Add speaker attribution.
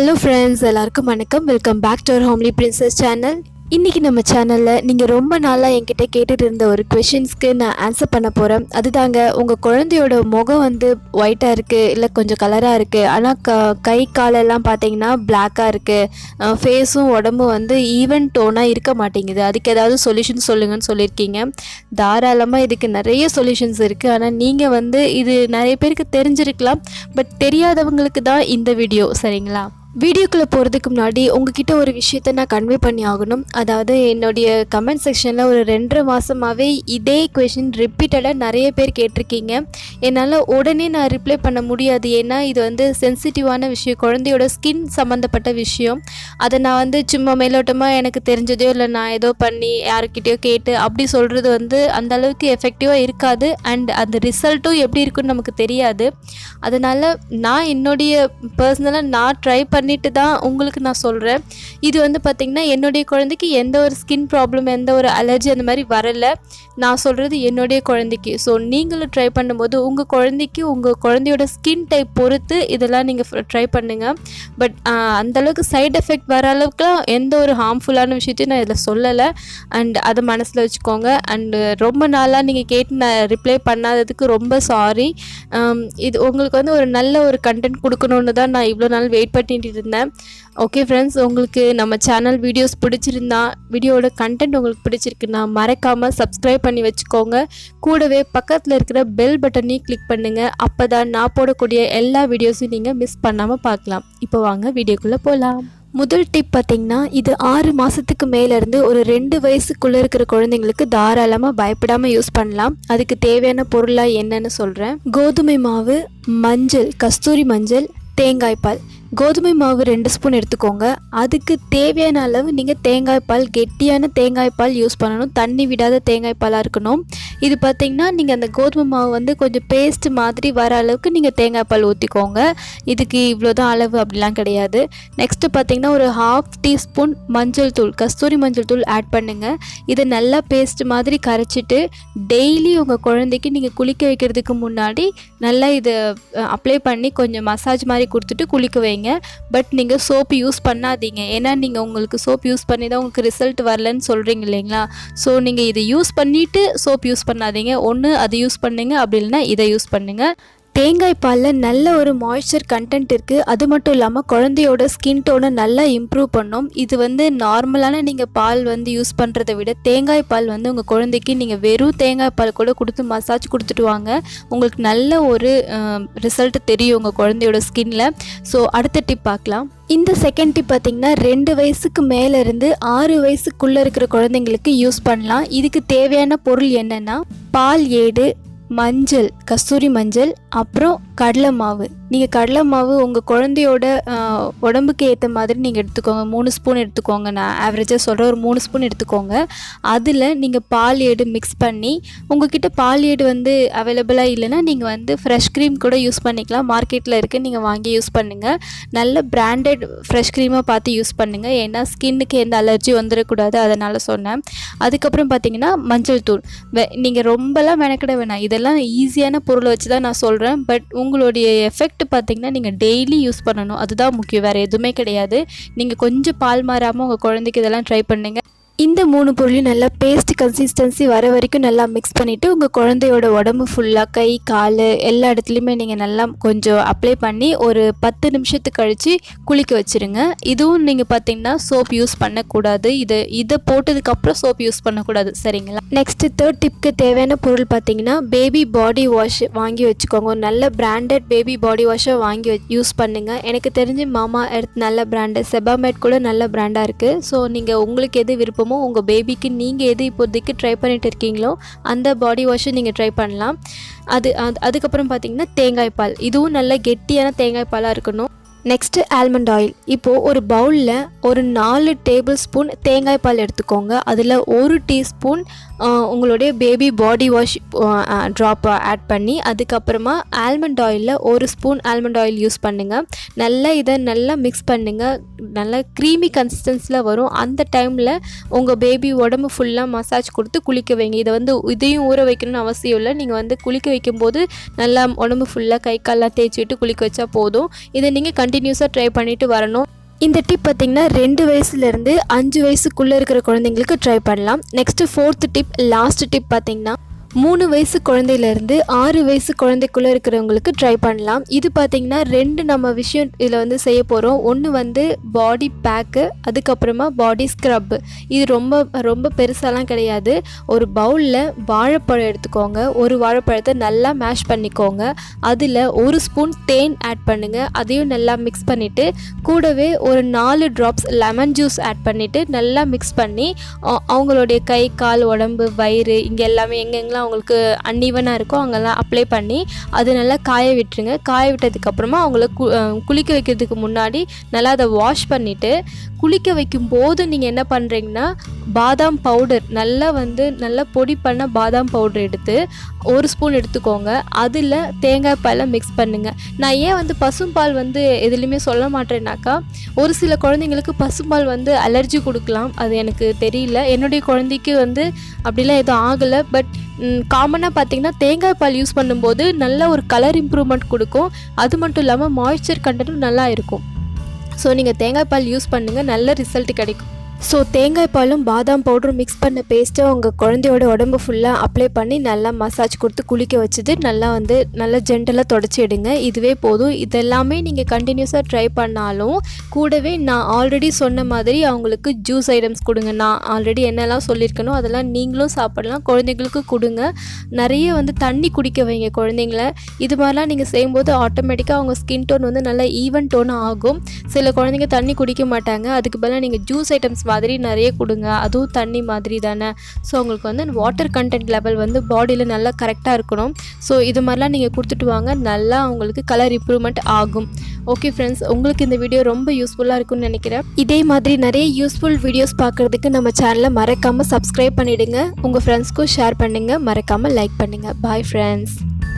Speaker 1: Hello friends, எல்லாருக்கும் வணக்கம். Welcome back to our homely princess channel. இன்றைக்கி நம்ம சேனலில் நீங்கள் ரொம்ப நாளாக என்கிட்ட கேட்டுட்டு இருந்த ஒரு கொஷின்ஸ்க்கு நான் ஆன்சர் பண்ண போகிறேன். அதுதாங்க, உங்கள் குழந்தையோட முகம் வந்து ஒயிட்டாக இருக்குது, இல்லை கொஞ்சம் கலராக இருக்குது, ஆனால் கை காலெல்லாம் பார்த்தீங்கன்னா பிளாக்காக இருக்குது, ஃபேஸும் உடம்பும் வந்து ஈவன் டோனாக இருக்க மாட்டேங்குது. அதுக்கு ஏதாவது சொல்யூஷன் சொல்லுங்கன்னு சொல்லியிருக்கீங்க. தாராளமாக இதுக்கு நிறைய சொல்யூஷன்ஸ் இருக்குது. ஆனால் நீங்கள் வந்து இது நிறைய பேருக்கு தெரிஞ்சிருக்கலாம், பட் தெரியாதவங்களுக்கு தான் இந்த வீடியோ. சரிங்களா? வீடியோக்குள்ளே போகிறதுக்கு முன்னாடி உங்ககிட்ட ஒரு விஷயத்தை நான் கன்வே பண்ணி ஆகணும். அதாவது என்னுடைய கமெண்ட் செக்ஷனில் ஒரு 2.5 மாதமாகவே இதே கொஷின் ரிப்பீட்டடாக நிறைய பேர் கேட்டிருக்கீங்க. என்னால் உடனே நான் ரிப்ளை பண்ண முடியாது, ஏன்னா இது வந்து சென்சிட்டிவான விஷயம், குழந்தையோட ஸ்கின் சம்மந்தப்பட்ட விஷயம். அதை நான் வந்து சும்மா மேலோட்டமாக எனக்கு தெரிஞ்சதோ இல்லை நான் ஏதோ பண்ணி யாருக்கிட்டையோ கேட்டு அப்படி சொல்கிறது வந்து அந்த அளவுக்கு எஃபெக்டிவாக இருக்காது. அண்ட் அந்த ரிசல்ட்டும் எப்படி இருக்குன்னு நமக்கு தெரியாது. அதனால் நான் என்னுடைய பர்சனலாக நான் ட்ரை பண்ணிட்டு தான் உங்களுக்கு நான் சொல்கிறேன். இது வந்து பார்த்திங்கன்னா என்னுடைய குழந்தைக்கு எந்த ஒரு ஸ்கின் ப்ராப்ளம், எந்த ஒரு அலர்ஜி அந்த மாதிரி வரலை. நான் சொல்கிறது என்னுடைய குழந்தைக்கு. ஸோ நீங்களும் ட்ரை பண்ணும்போது உங்கள் குழந்தைக்கு உங்கள் குழந்தையோட ஸ்கின் டைப் பொறுத்து இதெல்லாம் நீங்கள் ட்ரை பண்ணுங்கள். பட் அந்தளவுக்கு சைட் எஃபெக்ட் வர அளவுக்குலாம் எந்த ஒரு ஹார்ம்ஃபுல்லான விஷயத்தையும் நான் இதில் சொல்லலை. அண்ட் அதை மனசில் வச்சுக்கோங்க. அண்டு ரொம்ப நாளாக நீங்கள் கேட்டு நான் ரிப்ளை பண்ணாததுக்கு ரொம்ப சாரி. இது உங்களுக்கு வந்து ஒரு நல்ல ஒரு கண்டென்ட் கொடுக்கணுன்னு தான் நான் இவ்வளோ நாள் வெயிட் பண்ணிட்டு இருந்தேன். ஓகே ஃப்ரெண்ட்ஸ், உங்களுக்கு நம்ம சேனல் வீடியோஸ் பிடிச்சிருந்தா, வீடியோட கண்டென்ட் உங்களுக்கு பிடிச்சிருக்குன்னா மறக்காமல் சப்ஸ்கிரைப் பண்ணி வச்சுக்கோங்க. கூடவே பக்கத்தில் இருக்கிற பெல் பட்டனையும் கிளிக் பண்ணுங்கள். அப்போ தான் நான் போடக்கூடிய எல்லா வீடியோஸையும் நீங்கள் மிஸ் பண்ணாமல் பார்க்கலாம். இப்போ வாங்க வீடியோக்குள்ளே போகலாம். முதல் டிப் பார்த்திங்கன்னா, இது 6 மாதத்துக்கு மேலேருந்து ஒரு 2 வயசுக்குள்ளே இருக்கிற குழந்தைங்களுக்கு தாராளமாக பயப்படாமல் யூஸ் பண்ணலாம். அதுக்கு தேவையான பொருளாக என்னன்னு சொல்கிறேன். கோதுமை மாவு, மஞ்சள், கஸ்தூரி மஞ்சள், தேங்காய் பால். கோதுமை மாவு 2 ஸ்பூன் எடுத்துக்கோங்க. அதுக்கு தேவையான அளவு நீங்கள் தேங்காய் பால், கெட்டியான தேங்காய் பால் யூஸ் பண்ணணும். தண்ணி விடாத தேங்காய் பாலாக இருக்கணும். இது பார்த்திங்கன்னா நீங்கள் அந்த கோதுமை மாவு வந்து கொஞ்சம் பேஸ்ட் மாதிரி வர அளவுக்கு நீங்கள் தேங்காய் பால் ஊற்றிக்கோங்க. இதுக்கு இவ்வளோ தான் அளவு அப்படிலாம் கிடையாது. நெக்ஸ்ட்டு பார்த்திங்கன்னா ஒரு 1/2 டீஸ்பூன் மஞ்சள் தூள், கஸ்தூரி மஞ்சள் தூள் ஆட் பண்ணுங்கள். இதை நல்லா பேஸ்ட் மாதிரி கரைச்சிட்டு டெய்லி உங்கள் குழந்தைக்கு நீங்கள் குளிக்க வைக்கிறதுக்கு முன்னாடி நல்லா இதை அப்ளை பண்ணி கொஞ்சம் மசாஜ் மாதிரி கொடுத்துட்டு குளிக்க வைங்க. பட் நீங்கள் சோப்பு யூஸ் பண்ணாதீங்க. ஏன்னா நீங்கள் உங்களுக்கு சோப் யூஸ் பண்ணி தான் உங்களுக்கு ரிசல்ட் வரலன்னு சொல்கிறீங்க இல்லைங்களா? ஸோ நீங்கள் இதை யூஸ் பண்ணிவிட்டு சோப் யூஸ் பண்ணாதீங்க. ஒன்று அதை யூஸ் பண்ணுங்க, அப்படி இல்லைன்னா இதை யூஸ் பண்ணுங்கள். தேங்காய் பாலில் நல்ல ஒரு மாய்ஸ்சர் கண்டென்ட் இருக்குது. அது மட்டும் இல்லாமல் குழந்தையோட ஸ்கின் டோனை நல்லா இம்ப்ரூவ் பண்ணும். இது வந்து நார்மலான நீங்கள் பால் வந்து யூஸ் பண்ணுறதை விட தேங்காய் பால் வந்து உங்கள் குழந்தைக்கு நீங்கள் வெறும் தேங்காய் பால் கூட கொடுத்து மசாஜ் கொடுத்துட்டு வாங்க. உங்களுக்கு நல்ல ஒரு ரிசல்ட் தெரியும் உங்கள் குழந்தையோட ஸ்கின்னில். ஸோ அடுத்த டிப் பார்க்கலாம். இந்த செகண்ட் டிப் பார்த்திங்கன்னா 2 வயசுக்கு மேலேருந்து 6 வயசுக்குள்ளே இருக்கிற குழந்தைங்களுக்கு யூஸ் பண்ணலாம். இதுக்கு தேவையான பொருள் என்னென்னா பால் ஏடு, மஞ்சள், கஸ்தூரி மஞ்சள், அப்புறம் கடலை மாவு. நீங்கள் கடலை மாவு உங்கள் குழந்தையோட உடம்புக்கு ஏற்ற மாதிரி நீங்கள் எடுத்துக்கோங்க. 3 ஸ்பூன் எடுத்துக்கோங்க. நான் ஆவரேஜாக சொல்கிறேன், ஒரு 3 ஸ்பூன் எடுத்துக்கோங்க. அதில் நீங்கள் பால் ஏடு மிக்ஸ் பண்ணி, உங்கள்கிட்ட பால் ஏடு வந்து அவைலபிளாக இல்லைன்னா நீங்கள் வந்து ஃப்ரெஷ் க்ரீம் கூட யூஸ் பண்ணிக்கலாம். மார்க்கெட்டில் இருக்குது, நீங்கள் வாங்கி யூஸ் பண்ணுங்கள். நல்ல பிராண்டட் ஃப்ரெஷ் க்ரீமாக பார்த்து யூஸ் பண்ணுங்கள். ஏன்னா ஸ்கின்னுக்கு எந்த அலர்ஜி வந்துடக்கூடாது, அதனால் சொன்னேன். அதுக்கப்புறம் பார்த்தீங்கன்னா மஞ்சள் தூள். நீங்கள் ரொம்பலாம் மெனக்கிட வேணாம், இதெல்லாம் ஈஸியான பொருளை வச்சு தான் நான் சொல்கிறேன். பட் உங்களுடைய எஃபெக்ட் பார்த்திங்கன்னா நீங்கள் டெய்லி யூஸ் பண்ணணும், அதுதான் முக்கியம், வேறு எதுவுமே கிடையாது. நீங்கள் கொஞ்சம் பால் மாறாமல் உங்கள் குழந்தைக்கு இதெல்லாம் ட்ரை பண்ணுங்கள். இந்த 3 பொருளையும் நல்லா பேஸ்ட் கன்சிஸ்டன்சி வர வரைக்கும் நல்லா மிக்ஸ் பண்ணிவிட்டு உங்கள் குழந்தையோட உடம்பு ஃபுல்லாக கை, கால் எல்லா இடத்துலையுமே நீங்கள் நல்லா கொஞ்சம் அப்ளை பண்ணி ஒரு 10 நிமிஷத்துக்கு கழித்து குளிக்க வச்சுருங்க. இதுவும் நீங்கள் பார்த்திங்கன்னா சோப் யூஸ் பண்ணக்கூடாது. இதை போட்டதுக்கப்புறம் சோப் யூஸ் பண்ணக்கூடாது. சரிங்களா? நெக்ஸ்ட்டு தேர்ட் டிப்க்கு தேவையான பொருள் பார்த்திங்கன்னா பேபி பாடி வாஷ் வாங்கி வச்சுக்கோங்க. நல்ல பிராண்டட் பேபி பாடி வாஷை வாங்கி யூஸ் பண்ணுங்கள். எனக்கு தெரிஞ்சு மாமா எர்த் நல்ல பிராண்டு, செபாமேட் கூட நல்ல பிராண்டாக இருக்குது. ஸோ நீங்கள் உங்களுக்கு எது விருப்பமோ உங்கள் பேபிக்கு நீங்கள் எது இப்போதைக்கு ட்ரை பண்ணிட்டு இருக்கீங்களோ அந்த பாடி வாஷை நீங்கள் ட்ரை பண்ணலாம். அதுக்கப்புறம் பார்த்திங்கன்னா தேங்காய் பால். இதுவும் நல்ல கெட்டியான தேங்காய் பாலாக இருக்கணும். Next almond oil. இப்போது ஒரு பவுலில் ஒரு 4 டேபிள் ஸ்பூன் தேங்காய் பால் எடுத்துக்கோங்க. அதில் 1 டீஸ்பூன் உங்களுடைய baby body wash drop add பண்ணி, அதுக்கப்புறமா ஆல்மண்ட் ஆயிலில் 1 ஸ்பூன் ஆல்மண்ட் ஆயில் யூஸ் பண்ணுங்கள். இதை நல்லா மிக்ஸ் பண்ணுங்கள். நல்லா க்ரீமி கன்சிஸ்டன்சியில் வரும். அந்த டைமில் உங்கள் பேபி உடம்பு ஃபுல்லாக மசாஜ் கொடுத்து குளிக்க வைங்க. இதையும் ஊற வைக்கணும்னு அவசியம் இல்லை. நீங்கள் வந்து குளிக்க வைக்கும்போது நல்லா உடம்பு ஃபுல்லாக கை கால்லாம் தேய்ச்சி விட்டு குளிக்க வச்சா போதும். இதை நீங்கள் கண்டினியூஸாக ட்ரை பண்ணிட்டு வரணும். இந்த டிப் பார்த்திங்கன்னா 2 வயசுலேருந்து 5 வயசுக்குள்ளே இருக்கிற குழந்தைங்களுக்கு ட்ரை பண்ணலாம். Next 4th tip, last tip பார்த்திங்கன்னா 3 வயசு குழந்தையிலேருந்து 6 வயசு குழந்தைக்குள்ளே இருக்கிறவங்களுக்கு ட்ரை பண்ணலாம். இது பார்த்திங்கன்னா 2 நம்ம விஷயம் இதில் வந்து செய்ய போகிறோம். ஒன்று வந்து பாடி பேக்கு, அதுக்கப்புறமா பாடி ஸ்க்ரப்பு. இது ரொம்ப ரொம்ப பெருசாலாம் கிடையாது. ஒரு பவுலில் வாழைப்பழம் எடுத்துக்கோங்க. ஒரு வாழைப்பழத்தை நல்லா மேஷ் பண்ணிக்கோங்க. அதில் 1 ஸ்பூன் தேன் ஆட் பண்ணுங்கள். அதையும் நல்லா மிக்ஸ் பண்ணிவிட்டு கூடவே ஒரு 4 ட்ராப்ஸ் லெமன் ஜூஸ் ஆட் பண்ணிவிட்டு நல்லா மிக்ஸ் பண்ணி அவங்களுடைய கை, கால், உடம்பு, வயிறு இங்கே எல்லாமே எங்கெங்கெல்லாம் அவங்களுக்கு அன்ஈவனாக இருக்கோ அங்கெல்லாம் அப்ளை பண்ணி அது நல்லா காய விட்டுருங்க. காய விட்டதுக்கப்புறமா அவங்கள குளிக்க வைக்கிறதுக்கு முன்னாடி நல்லா அதை வாஷ் பண்ணிவிட்டு குளிக்க வைக்கும்போது நீங்கள் என்ன பண்ணுறீங்கன்னா பாதாம் பவுடர் நல்லா பொடி பண்ண பாதாம் பவுடர் எடுத்து 1 ஸ்பூன் எடுத்துக்கோங்க. அதில் தேங்காய் பாலை மிக்ஸ் பண்ணுங்கள். நான் ஏன் வந்து பசும்பால் வந்து எதுலேயுமே சொல்ல மாட்டேன்னாக்கா, ஒரு சில குழந்தைங்களுக்கு பசும்பால் வந்து அலர்ஜி கொடுக்கலாம். அது எனக்கு தெரியல. என்னுடைய குழந்தைக்கு வந்து அப்படிலாம் எதுவும் ஆகலை. பட் காமனாக பார்த்திங்கன்னா தேங்காய் பால் யூஸ் பண்ணும்போது நல்ல ஒரு கலர் இம்ப்ரூவ்மெண்ட் கொடுக்கும். அது மட்டும் இல்லாமல் மாய்ஸ்சர் கண்டென்ட்டும் நல்லா இருக்கும். ஸோ நீங்கள் தேங்காய் பால் யூஸ் பண்ணுங்கள், நல்ல ரிசல்ட் கிடைக்கும். ஸோ தேங்காய் பாலும் பாதாம் பவுடரும் மிக்ஸ் பண்ண பேஸ்ட்டை உங்கள் குழந்தையோட உடம்பு ஃபுல்லாக அப்ளை பண்ணி நல்லா மசாஜ் கொடுத்து குளிக்க வச்சுட்டு நல்லா ஜென்டலாக தொடச்சி எடுங்க. இதுவே போதும். இதெல்லாமே நீங்கள் கண்டினியூஸாக ட்ரை பண்ணாலும் கூடவே நான் ஆல்ரெடி சொன்ன மாதிரி அவங்களுக்கு ஜூஸ் ஐட்டம்ஸ் கொடுங்க. நான் ஆல்ரெடி என்னெல்லாம் சொல்லியிருக்கணும் அதெல்லாம் நீங்களும் சாப்பிடலாம், குழந்தைங்களுக்கு கொடுங்க. நிறைய வந்து தண்ணி குடிக்க வைங்க குழந்தைங்கள. இது மாதிரிலாம் நீங்கள் செய்யும்போது ஆட்டோமேட்டிக்காக அவங்க ஸ்கின் டோன் வந்து நல்லா ஈவன் டோனாக ஆகும். சில குழந்தைங்க தண்ணி குடிக்க மாட்டாங்க. அதுக்கு பதிலாக நீங்கள் ஜூஸ் ஐட்டம்ஸ் மாதிரி நிறைய கொடுங்க. அதுவும் தண்ணி மாதிரி தானே. ஸோ உங்களுக்கு வந்து வாட்டர் கண்டென்ட் லெவல் வந்து பாடியில் நல்லா கரெக்டாக இருக்கணும். ஸோ இது மாதிரிலாம் நீங்கள் கொடுத்துட்டு வாங்க, நல்லா உங்களுக்கு கலர் இம்ப்ரூவ்மெண்ட் ஆகும். ஓகே ஃப்ரெண்ட்ஸ், உங்களுக்கு இந்த வீடியோ ரொம்ப யூஸ்ஃபுல்லாக இருக்கும்னு நினைக்கிறேன். இதே மாதிரி நிறைய யூஸ்ஃபுல் வீடியோஸ் பார்க்குறதுக்கு நம்ம சேனலை மறக்காமல் சப்ஸ்கிரைப் பண்ணிவிடுங்க. உங்கள் ஃப்ரெண்ட்ஸ்க்கும் ஷேர் பண்ணுங்கள், மறக்காமல் லைக் பண்ணுங்கள். Bye friends.